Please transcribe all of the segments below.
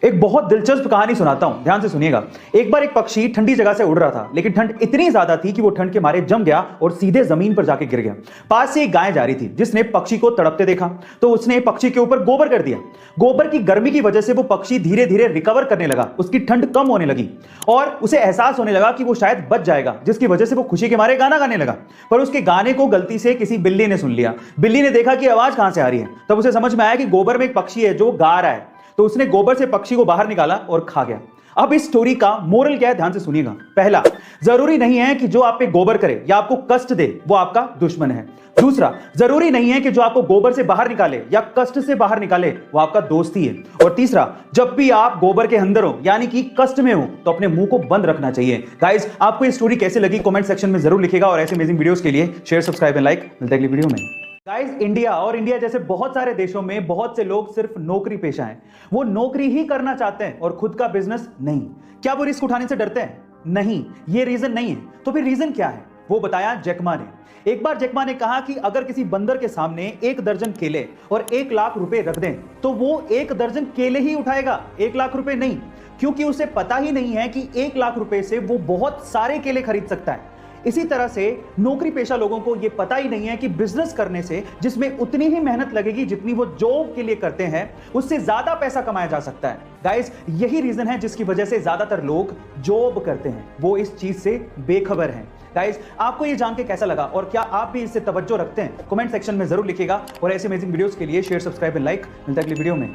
एक बहुत दिलचस्प कहानी सुनाता हूं, ध्यान से सुनिएगा। एक बार एक पक्षी ठंडी जगह से उड़ रहा था, लेकिन ठंड इतनी ज्यादा थी कि वो ठंड के मारे जम गया और सीधे जमीन पर जाके गिर गया। पास से एक गाय जा रही थी, जिसने पक्षी को तड़पते देखा तो उसने पक्षी के ऊपर गोबर कर दिया। गोबर की गर्मी की वजह से वो पक्षी धीरे धीरे रिकवर करने लगा, उसकी ठंड कम होने लगी और उसे एहसास होने लगा कि वो शायद बच जाएगा, जिसकी वजह से वो खुशी के मारे गाना गाने लगा। पर उसके गाने को गलती से किसी बिल्ली ने सुन लिया। बिल्ली ने देखा कि आवाज कहां से आ रही है, तब उसे समझ में आया कि गोबर में एक पक्षी है जो गा रहा है, तो उसने गोबर से पक्षी को बाहर निकाला और खा गया। अब इस स्टोरी का मोरल क्या है, ध्यान से सुनिएगा। पहला, जरूरी नहीं है कि जो आप पे गोबर करे या आपको कष्ट दे वो आपका दुश्मन है। दूसरा, जरूरी नहीं है कि जो आपको गोबर से बाहर निकाले या कष्ट से बाहर निकाले वो आपका दोस्त ही है। और तीसरा, जब भी आप गोबर के अंदर हो यानी कि कष्ट में हो तो अपने मुंह को बंद रखना चाहिए। गाइस, आपको ये स्टोरी कैसे लगी कमेंट सेक्शन में जरूर लिखिएगा और ऐसे अमेजिंग वीडियोस के लिए शेयर, सब्सक्राइब एंड लाइक। मिलते हैं अगली वीडियो में। गाइस, इंडिया जैसे बहुत सारे देशों में बहुत से लोग सिर्फ नौकरी पेशा हैं। वो नौकरी ही करना चाहते हैं और खुद का बिजनेस नहीं। क्या वो रिस्क उठाने से डरते हैं? नहीं, ये रीजन नहीं है। तो फिर रीजन क्या है? वो बताया जैकमा ने। एक बार जैकमा ने कहा कि अगर किसी बंदर के सामने 1 दर्जन केले और 1 लाख रुपए रख दें तो वो 1 दर्जन केले ही उठाएगा, 1 लाख रुपए नहीं, क्योंकि उसे पता ही नहीं है कि 1 लाख रुपए से वो बहुत सारे केले खरीद सकता है। इसी तरह से नौकरी पेशा लोगों को यह पता ही नहीं है कि बिजनेस करने से, जिसमें उतनी ही मेहनत लगेगी जितनी वो जॉब के लिए करते हैं, उससे ज्यादा पैसा कमाया जा सकता है। गाइस, यही रीजन है जिसकी वजह से ज्यादातर लोग जॉब करते हैं, वो इस चीज से बेखबर हैं। गाइस, आपको ये जान के कैसा लगा और क्या आप भी इससे तवज्जो रखते हैं? कमेंट सेक्शन में जरूर लिखिएगा और ऐसे अमेजिंग वीडियोस के लिए शेयर, सब्सक्राइब एंड लाइक। मिलता है अगली वीडियो में।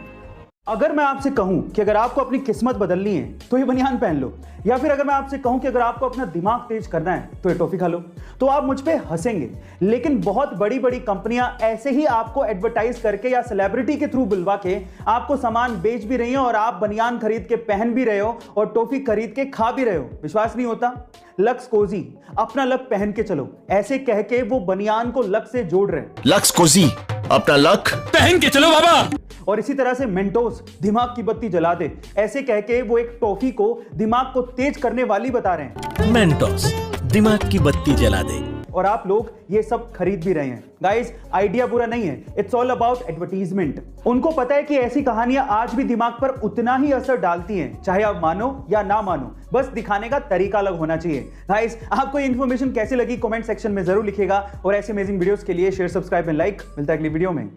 अगर मैं आपसे कहूं कि अगर आपको अपनी किस्मत बदलनी है तो ये बनियान पहन लो, या फिर अगर मैं आपसे कहूं कि अगर आपको अपना दिमाग तेज करना है तो ये टॉफी खा लो, तो आप मुझ पे हंसेंगे। लेकिन बहुत बड़ी बड़ी कंपनियां ऐसे ही आपको एडवर्टाइज करके या सेलिब्रिटी के थ्रू बुलवा के आपको सामान बेच भी रही हो और आप बनियान खरीद के पहन भी रहे हो और टॉफी खरीद के खा भी रहे हो। विश्वास नहीं होता? लक्स कोजी, अपना लक पहन के चलो, ऐसे कह के वो बनियान को लक से जोड़ रहे हैं। लक्स कोजी, अपना लक पहन के चलो बाबा। और इसी तरह से मेंटोस, दिमाग की बत्ती जला दे, ऐसे कह के वो एक टॉफी को दिमाग को तेज करने वाली बता रहे हैं। मेंटोस, दिमाग की बत्ती जला दे। और आप लोग ये सब खरीद भी रहे हैं। गाइस, आइडिया बुरा नहीं है, इट्स ऑल अबाउट एडवर्टीजमेंट। उनको पता है कि ऐसी कहानियां आज भी दिमाग पर उतना ही असर डालती हैं, चाहे आप मानो या ना मानो, बस दिखाने का तरीका अलग होना चाहिए। गाइस, आपको ये इन्फॉर्मेशन कैसे लगी कमेंट सेक्शन में जरूर लिखिएगा और ऐसे अमेजिंग वीडियोस के लिए शेयर, सब्सक्राइब एंड लाइक। मिलता है अगली वीडियो में।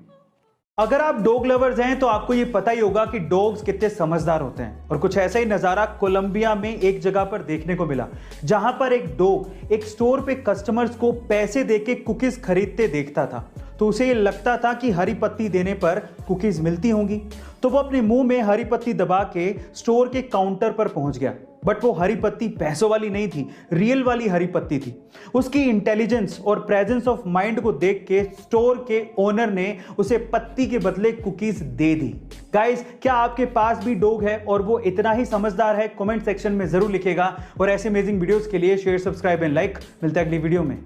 अगर आप डॉग लवर्स हैं तो आपको ये पता ही होगा कि डॉग्स कितने समझदार होते हैं। और कुछ ऐसा ही नजारा कोलंबिया में एक जगह पर देखने को मिला, जहां पर एक डॉग एक स्टोर पे कस्टमर्स को पैसे देके कुकीज खरीदते देखता था। तो उसे ये लगता था कि हरी पत्ती देने पर कुकीज मिलती होंगी, तो वो अपने मुंह में हरी पत्ती दबा के स्टोर के काउंटर पर पहुंच गया। बट वो हरी पत्ती पैसों वाली नहीं थी, रियल वाली हरी पत्ती थी। उसकी इंटेलिजेंस और प्रेजेंस ऑफ माइंड को देख के स्टोर के ओनर ने उसे पत्ती के बदले कुकीज दे दी। गाइस, क्या आपके पास भी डॉग है और वो इतना ही समझदार है? कमेंट सेक्शन में जरूर लिखिएगा और ऐसे अमेजिंग वीडियोस के लिए शेयर, सब्सक्राइब एंड लाइक। मिलता है अगली वीडियो में।